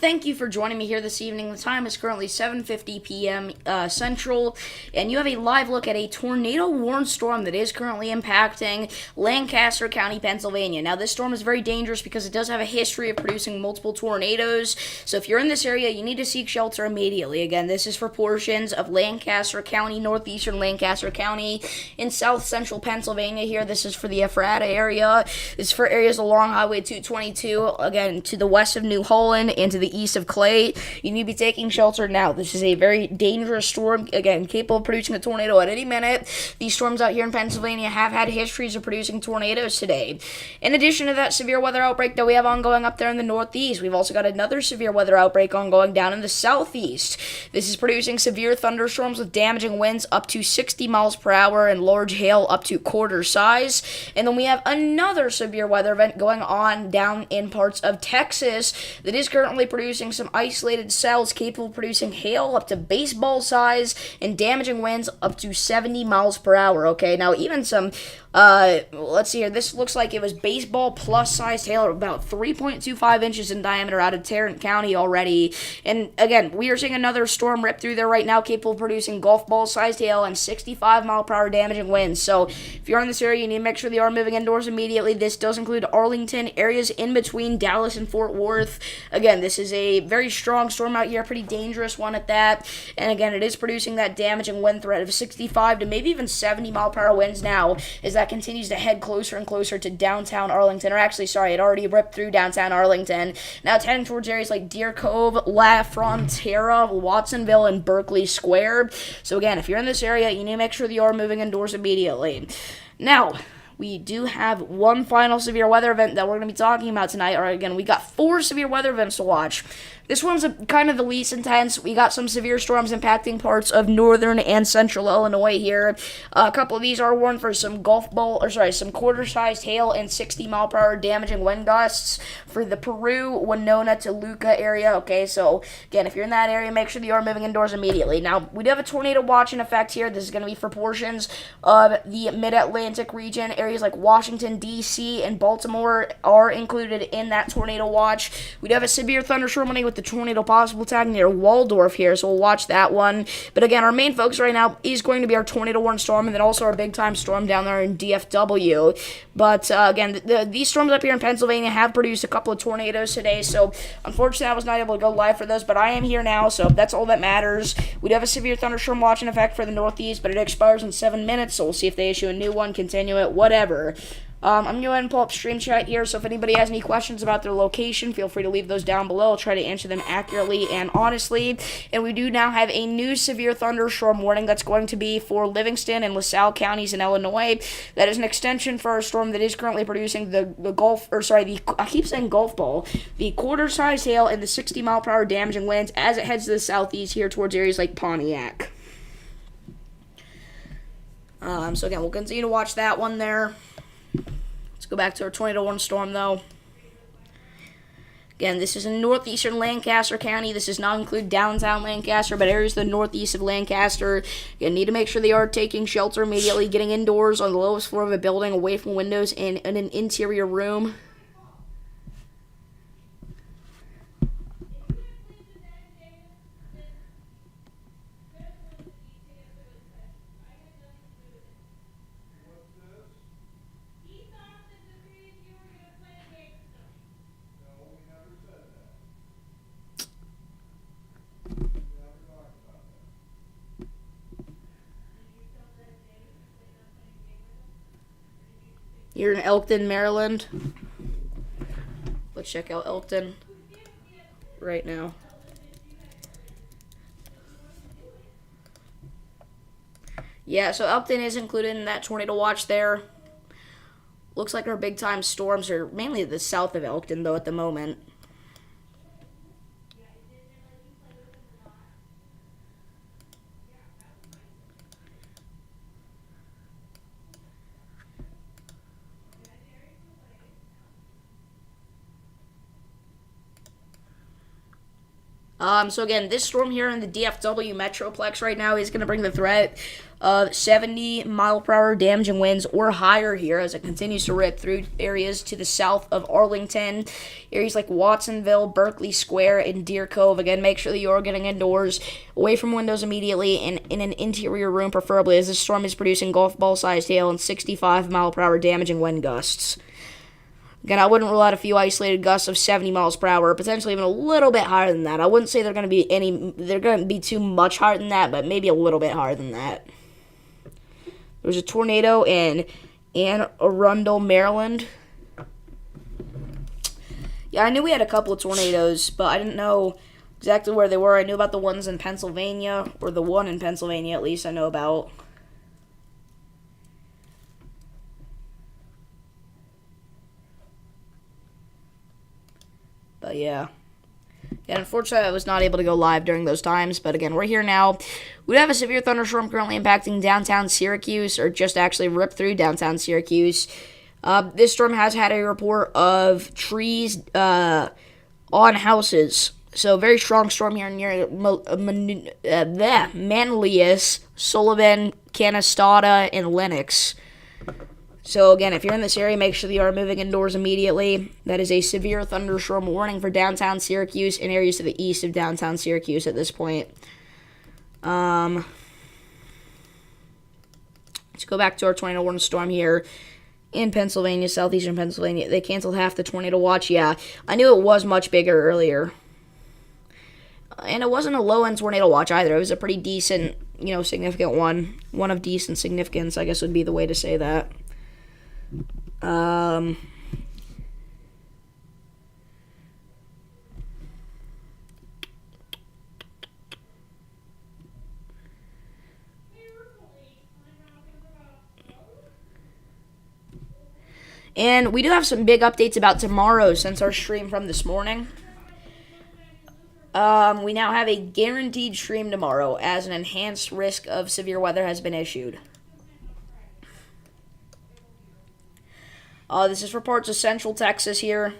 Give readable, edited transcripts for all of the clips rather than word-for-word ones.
thank you for joining me here this evening. The time is currently 7:50 p.m. Central, and you have a live look at a tornado-warned storm that is currently impacting Lancaster County, Pennsylvania. Now, this storm is very dangerous because it does have a history of producing multiple tornadoes, so if you're in this area, you need to seek shelter immediately. Again, this is for portions of Lancaster County, northeastern Lancaster County, in south-central Pennsylvania here. This is for the Ephrata area. This is for areas along Highway 222, again, to the west of New Holland and to the east of Clay. You need to be taking shelter now. This is a very dangerous storm, again, capable of producing a tornado at any minute. These storms out here in Pennsylvania have had histories of producing tornadoes today. In addition to that severe weather outbreak that we have ongoing up there in the northeast, we've also got another severe weather outbreak ongoing down in the southeast. This is producing severe thunderstorms with damaging winds up to 60 miles per hour and large hail up to quarter size. And then we have another severe weather event going on down in parts of Texas that is currently producing some isolated cells capable of producing hail up to baseball size and damaging winds up to 70 miles per hour. Okay, now even some let's see here. This looks like it was baseball plus sized hail, about 3.25 inches in diameter out of Tarrant County already. And again, we are seeing another storm rip through there right now, capable of producing golf ball sized hail and 65 mile per hour damaging winds. So if you're in this area, you need to make sure they are moving indoors immediately. This does include Arlington, areas in between Dallas and Fort Worth. Again, this is a very strong storm out here, a pretty dangerous one at that. And again, it is producing that damaging wind threat of 65 to maybe even 70 mile per hour winds now, as that continues to head closer and closer to downtown Arlington, or actually, sorry, it already ripped through downtown Arlington. Now it's heading towards areas like Deer Cove, La Frontera, Watsonville, and Berkeley Square. So again, if you're in this area, you need to make sure that you are moving indoors immediately. Now, we do have one final severe weather event that we're going to be talking about tonight. Or again, we got 4 severe weather events to watch. This one's kind of the least intense. We got some severe storms impacting parts of northern and central Illinois here. A couple of these are warned for some some quarter-sized hail and 60 mile per hour damaging wind gusts for the Peru, Winona, Toluca area. Okay, so again, if you're in that area, make sure that you are moving indoors immediately. Now, we do have a tornado watch in effect here. This is going to be for portions of the mid-Atlantic region. Areas like Washington, D.C., and Baltimore are included in that tornado watch. We do have a severe thunderstorm warning with the tornado possible tag near Waldorf here, so we'll watch that one. But again, our main focus right now is going to be our tornado warning storm, and then also our big time storm down there in DFW. But again, these storms up here in Pennsylvania have produced a couple of tornadoes today, so unfortunately I was not able to go live for those, but I am here now, so that's all that matters. We do have a severe thunderstorm watch in effect for the Northeast, but it expires in 7 minutes, so we'll see if they issue a new one, continue it, whatever. I'm going to go ahead and pull up Stream Chat here, so if anybody has any questions about their location, feel free to leave those down below. I'll try to answer them accurately and honestly. And we do now have a new severe thunderstorm warning that's going to be for Livingston and LaSalle counties in Illinois. That is an extension for our storm that is currently producing the quarter-sized hail and the 60 mile per hour damaging winds as it heads to the southeast here towards areas like Pontiac. So again, we'll continue to watch that one there. Let's go back to our tornado warning storm, though. Again, this is in northeastern Lancaster County. This does not include downtown Lancaster, but areas to the northeast of Lancaster. You need to make sure they are taking shelter immediately, getting indoors on the lowest floor of a building, away from windows, in an interior room. You're in Elkton, Maryland. Let's check out Elkton right now. Yeah, so Elkton is included in that tornado watch there. Looks like our big time storms are mainly the south of Elkton, though, at the moment. So again, this storm here in the DFW Metroplex right now is going to bring the threat of 70 mile per hour damaging winds or higher here as it continues to rip through areas to the south of Arlington, areas like Watsonville, Berkeley Square, and Deer Cove. Again, make sure that you are getting indoors, away from windows immediately, and in an interior room preferably, as this storm is producing golf ball sized hail and 65 mile per hour damaging wind gusts. Again, I wouldn't rule out a few isolated gusts of 70 miles per hour, potentially even a little bit higher than that. I wouldn't say they're going to be too much higher than that, but maybe a little bit higher than that. There was a tornado in Anne Arundel, Maryland. Yeah, I knew we had a couple of tornadoes, but I didn't know exactly where they were. I knew about the ones in Pennsylvania, or the one in Pennsylvania at least I know about. But yeah, unfortunately I was not able to go live during those times. But again, we're here now. We have a severe thunderstorm currently impacting downtown Syracuse, or just actually ripped through downtown Syracuse. This storm has had a report of trees on houses. So very strong storm here near Manlius, Sullivan, Canastota, and Lenox. So again, if you're in this area, make sure that you are moving indoors immediately. That is a severe thunderstorm warning for downtown Syracuse and areas to the east of downtown Syracuse at this point. Let's go back to our tornado warning storm here in Pennsylvania, southeastern Pennsylvania. They canceled half the tornado watch. Yeah, I knew it was much bigger earlier. And it wasn't a low-end tornado watch either. It was a pretty decent, significant one. One of decent significance, I guess would be the way to say that. And we do have some big updates about tomorrow since our stream from this morning. We now have a guaranteed stream tomorrow as an enhanced risk of severe weather has been issued. This is for parts of central Texas here.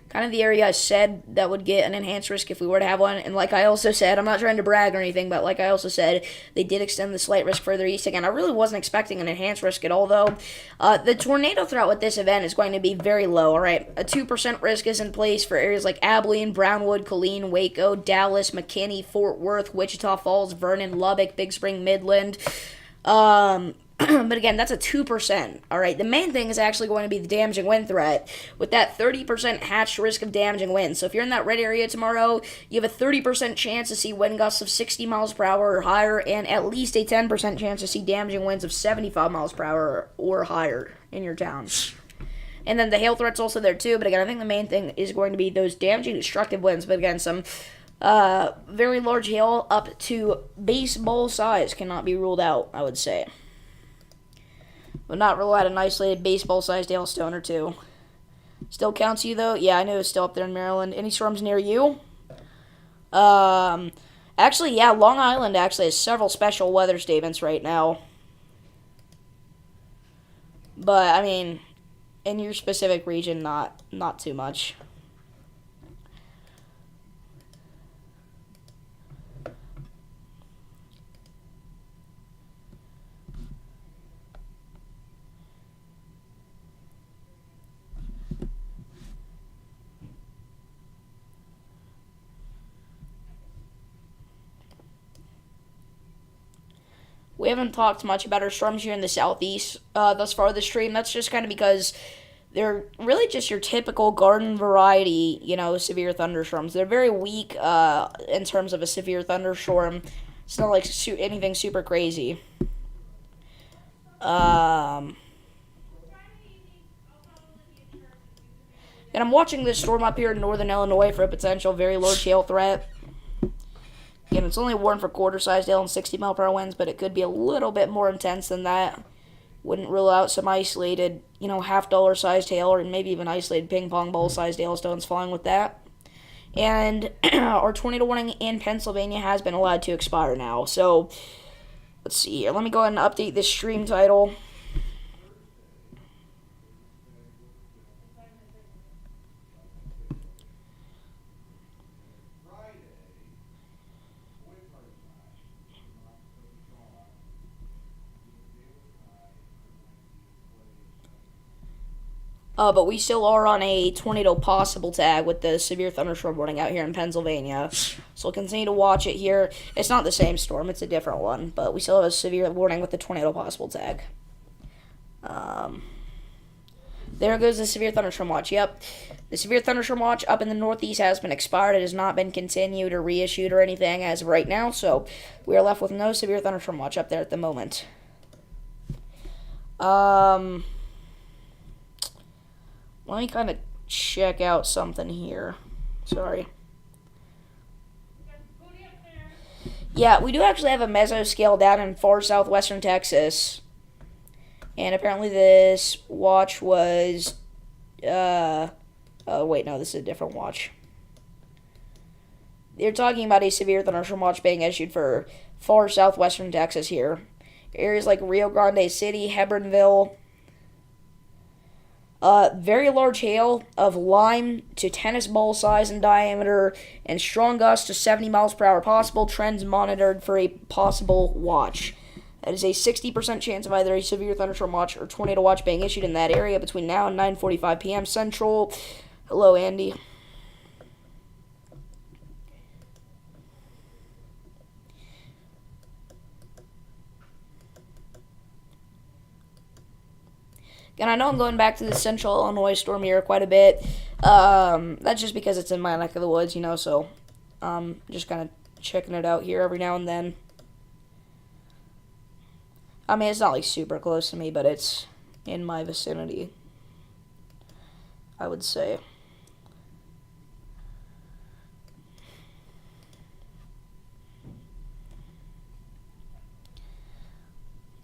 Kind of the area I said that would get an enhanced risk if we were to have one. And like I also said, I'm not trying to brag or anything, but like I also said, they did extend the slight risk further east. Again, I really wasn't expecting an enhanced risk at all, though. The tornado threat with this event is going to be very low, all right? A 2% risk is in place for areas like Abilene, Brownwood, Killeen, Waco, Dallas, McKinney, Fort Worth, Wichita Falls, Vernon, Lubbock, Big Spring, Midland. But again, that's a 2%, all right? The main thing is actually going to be the damaging wind threat with that 30% hatched risk of damaging wind. So if you're in that red area tomorrow, you have a 30% chance to see wind gusts of 60 miles per hour or higher, and at least a 10% chance to see damaging winds of 75 miles per hour or higher in your town. And then the hail threat's also there too, but again, I think the main thing is going to be those damaging, destructive winds. But again, some very large hail up to baseball size cannot be ruled out, I would say. But not rule out an isolated baseball-sized hailstone or two. Still counts you, though? Yeah, I knew it was still up there in Maryland. Any storms near you? Actually, yeah, Long Island actually has several special weather statements right now. But, I mean, in your specific region, not too much. We haven't talked much about our storms here in the southeast thus far this stream. That's just kind of because they're really just your typical garden variety, severe thunderstorms. They're very weak in terms of a severe thunderstorm. It's not like anything super crazy. And I'm watching this storm up here in northern Illinois for a potential very large hail threat. Again, it's only warned for quarter-sized hail and 60 mile per hour winds, but it could be a little bit more intense than that. Wouldn't rule out some isolated, half-dollar sized hail, or maybe even isolated ping-pong ball-sized hailstones falling with that. And our tornado warning in Pennsylvania has been allowed to expire now. So, let's see here. Let me go ahead and update this stream title. But we still are on a tornado possible tag with the severe thunderstorm warning out here in Pennsylvania. So we'll continue to watch it here. It's not the same storm, it's a different one, but we still have a severe warning with the tornado possible tag. There goes the severe thunderstorm watch. Yep. The severe thunderstorm watch up in the Northeast has been expired. It has not been continued or reissued or anything as of right now, so we are left with no severe thunderstorm watch up there at the moment. Let me kind of check out something here. Sorry. Yeah, we do actually have a mesoscale down in far southwestern Texas. And apparently this watch was, oh wait, no, this is a different watch. They're talking about a severe thunderstorm watch being issued for far southwestern Texas here. Areas like Rio Grande City, Hebronville. Very large hail of lime to tennis ball size and diameter, and strong gusts to 70 miles per hour possible. Trends monitored for a possible watch. That is a 60% chance of either a severe thunderstorm watch or tornado watch being issued in that area between now and 9:45 p.m. Central. Hello, Andy. And I know I'm going back to the central Illinois storm here quite a bit. That's just because it's in my neck of the woods, you know, so just kind of checking it out here every now and then. I mean, it's not like super close to me, but it's in my vicinity, I would say.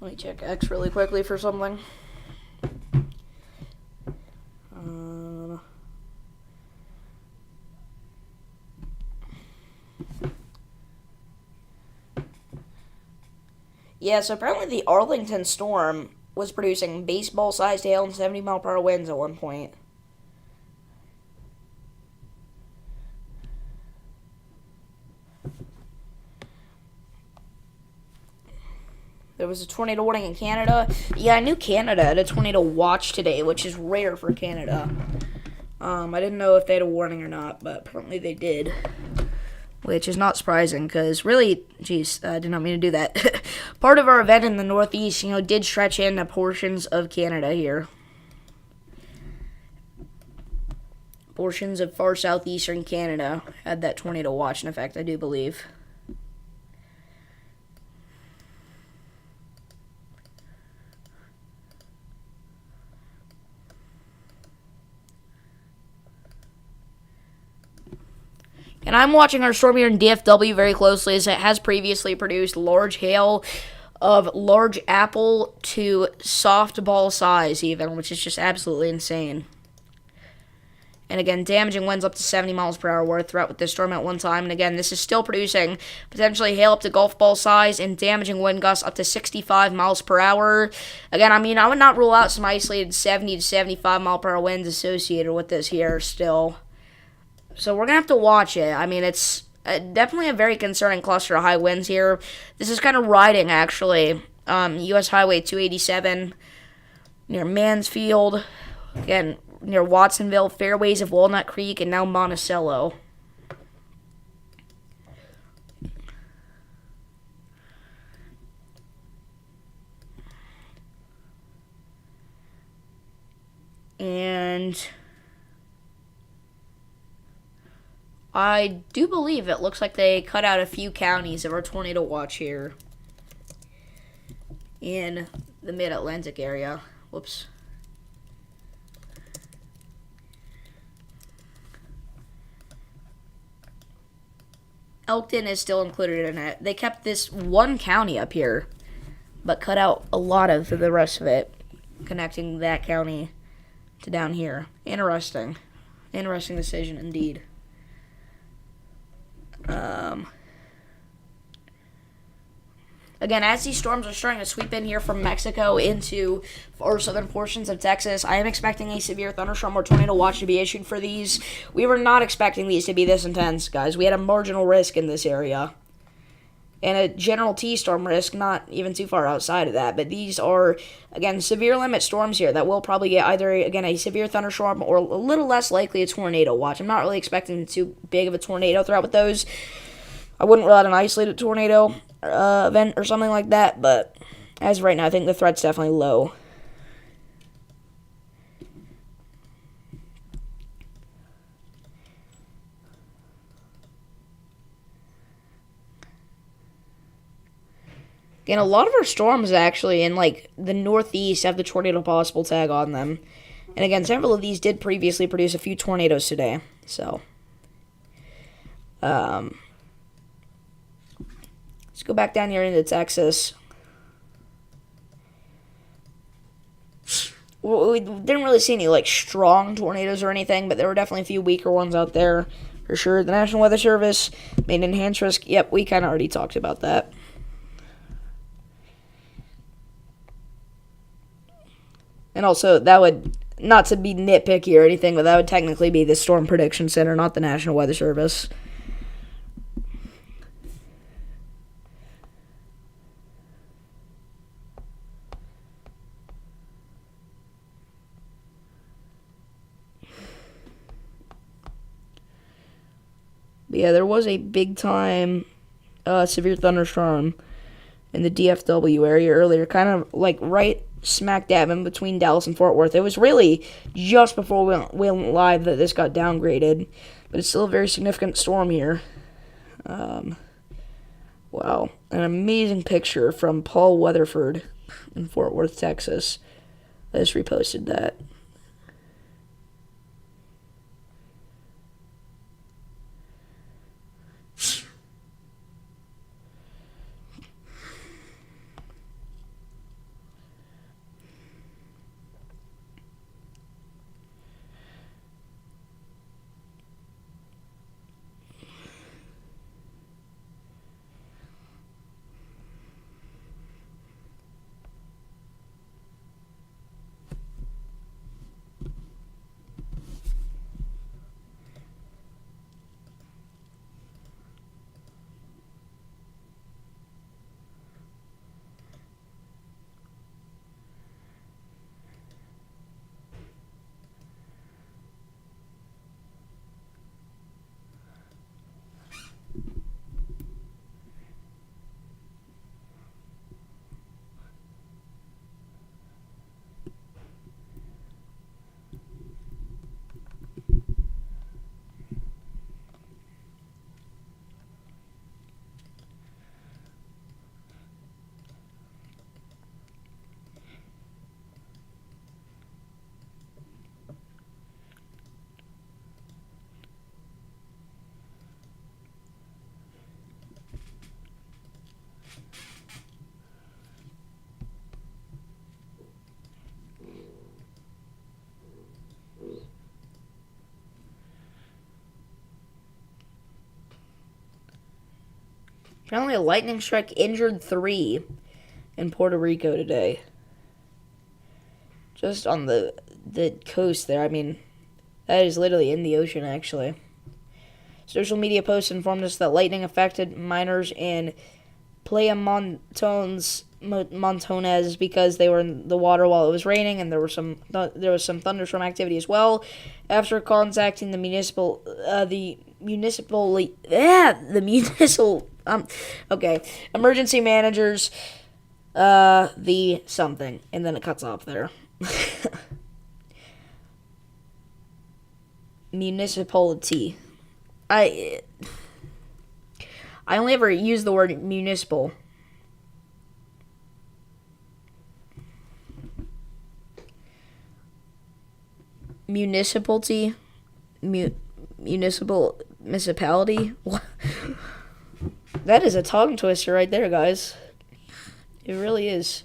Let me check X really quickly for something. Yeah, so apparently the Arlington storm was producing baseball-sized hail and 70-mile-per-hour winds at one point. There was a tornado warning in Canada. Yeah, I knew Canada had a tornado watch today, which is rare for Canada. I didn't know if they had a warning or not, but apparently they did. Which is not surprising, because really, geez, I did not mean to do that. Part of our event in the Northeast, you know, did stretch into portions of Canada here. Portions of far southeastern Canada had that tornado watch in effect, I do believe. And I'm watching our storm here in DFW very closely, as it has previously produced large hail of large apple to softball size even, which is just absolutely insane. And again, damaging winds up to 70 miles per hour were a threat with this storm at one time. And again, this is still producing potentially hail up to golf ball size and damaging wind gusts up to 65 miles per hour. Again, I mean, I would not rule out some isolated 70 to 75 mile per hour winds associated with this here still. So we're going to have to watch it. I mean, it's definitely a very concerning cluster of high winds here. This is kind of riding, actually, U.S. Highway 287 near Mansfield. Again, near Watsonville, fairways of Walnut Creek, and now Monticello. And I do believe it looks like they cut out a few counties of our tornado watch here in the mid-Atlantic area. Whoops. Elkton is still included in it. They kept this one county up here, but cut out a lot of the rest of it, connecting that county to down here. Interesting. Interesting decision indeed. Again, as these storms are starting to sweep in here from Mexico into far southern portions of Texas, I am expecting a severe thunderstorm or tornado watch to be issued for these. We were not expecting these to be this intense, guys. We had a marginal risk in this area. and a general T-storm risk, not even too far outside of that. But these are, again, severe limit storms here that will probably get either, again, a severe thunderstorm or a little less likely a tornado watch. I'm not really expecting too big of a tornado threat with those. I wouldn't rule out an isolated tornado event or something like that, but as of right now, I think the threat's definitely low. Again, a lot of our storms actually in like the northeast have the tornado possible tag on them. And again, several of these did previously produce a few tornadoes today. So, let's go back down here into Texas. We didn't really see any like strong tornadoes or anything, but there were definitely a few weaker ones out there for sure. The National Weather Service made an enhanced risk. Yep, we kind of already talked about that. And also, that would, not to be nitpicky or anything, but that would technically be the Storm Prediction Center, not the National Weather Service. But yeah, there was a big-time severe thunderstorm in the DFW area earlier, kind of like right smack dab in between Dallas and Fort Worth. It was really just before we went live that this got downgraded, but it's still a very significant storm here. Wow, an amazing picture from Paul Weatherford in Fort Worth, Texas. I just reposted that. Apparently a lightning strike injured 3 in Puerto Rico today. Just on the coast there. I mean, that is literally in the ocean, actually. Social media posts informed us that lightning affected miners in Playa Montones because they were in the water while it was raining, and there was some thunderstorm activity as well. After contacting the municipal emergency managers, the something, and then it cuts off there. Municipality. I only ever use the word municipal. Municipality? Municipality? That is a tongue twister right there, guys. It really is.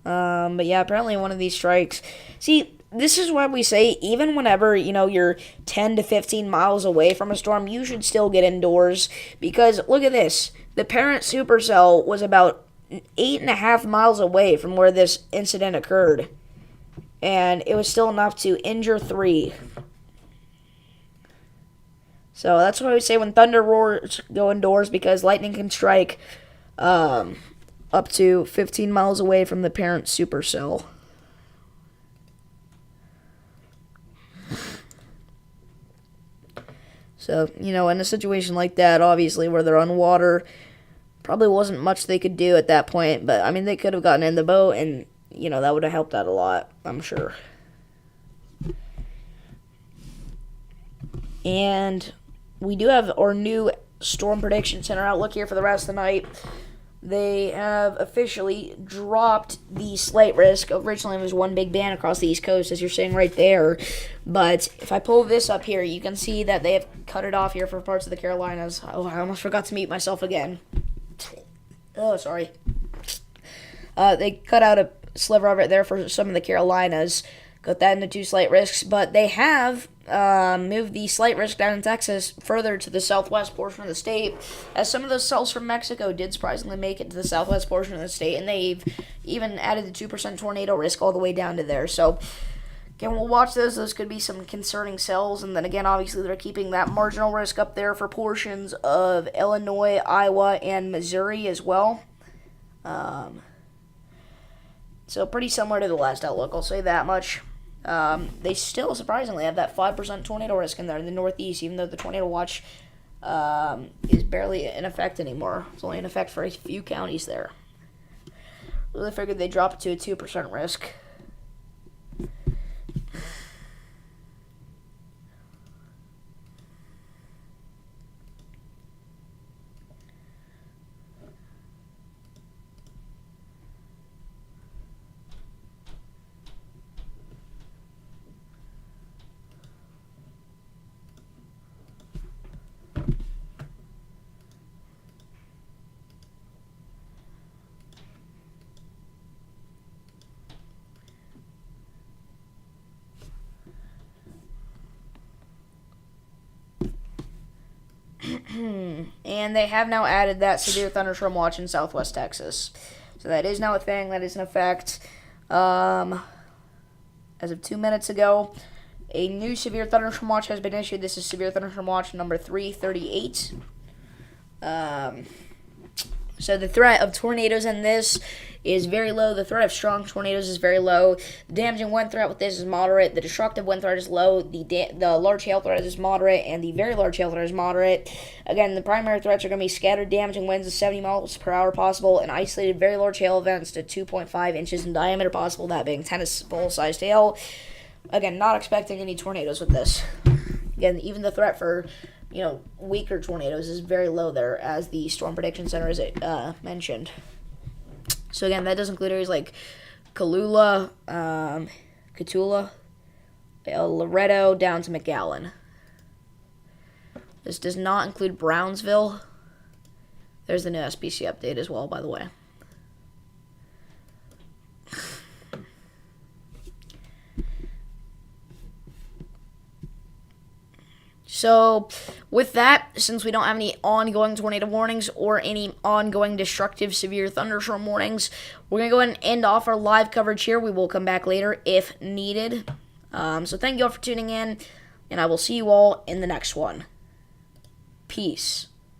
But yeah, apparently one of these strikes. See, this is why we say even whenever, you're 10 to 15 miles away from a storm, you should still get indoors. Because look at this. The parent supercell was about 8.5 miles away from where this incident occurred. And it was still enough to injure 3. So that's why we say when thunder roars, go indoors, because lightning can strike up to 15 miles away from the parent supercell. So, in a situation like that, obviously, where they're on water, probably wasn't much they could do at that point. But, I mean, they could have gotten in the boat, and, that would have helped out a lot, I'm sure. And we do have our new Storm Prediction Center outlook here for the rest of the night. They have officially dropped the slight risk. Originally, it was one big band across the East Coast, as you're seeing right there. But if I pull this up here, you can see that they have cut it off here for parts of the Carolinas. Oh, I almost forgot to mute myself again. Oh, sorry. They cut out a sliver of it there for some of the Carolinas. Got that into 2 slight risks. But they have moved the slight risk down in Texas further to the southwest portion of the state, as some of those cells from Mexico did surprisingly make it to the southwest portion of the state, and they've even added the 2% tornado risk all the way down to there. So, again, we'll watch those. Those could be some concerning cells, and then again, obviously, they're keeping that marginal risk up there for portions of Illinois, Iowa, and Missouri as well. So, pretty similar to the last outlook, I'll say that much. They still, surprisingly, have that 5% tornado risk in there in the Northeast, even though the tornado watch is barely in effect anymore. It's only in effect for a few counties there. So they figured they'd drop it to a 2% risk. And they have now added that severe thunderstorm watch in southwest Texas. So that is now a thing. That is in effect. As of 2 minutes ago, a new severe thunderstorm watch has been issued. This is severe thunderstorm watch number 338. So the threat of tornadoes in this is very low. The threat of strong tornadoes is very low. The damaging wind threat with this is moderate. The destructive wind threat is low. The large hail threat is moderate, and the very large hail threat is moderate. Again, the primary threats are going to be scattered damaging winds of 70 miles per hour possible, and isolated very large hail events to 2.5 inches in diameter possible, that being tennis ball-sized hail. Again, not expecting any tornadoes with this. Again, even the threat for weaker tornadoes is very low there, as the Storm Prediction Center is mentioned. So again, that does include areas like Colula, Catula, Loretto, down to McAllen. This does not include Brownsville. There's the new SPC update as well, by the way. So, with that, since we don't have any ongoing tornado warnings or any ongoing destructive severe thunderstorm warnings, we're going to go ahead and end off our live coverage here. We will come back later if needed. So thank you all for tuning in, and I will see you all in the next one. Peace.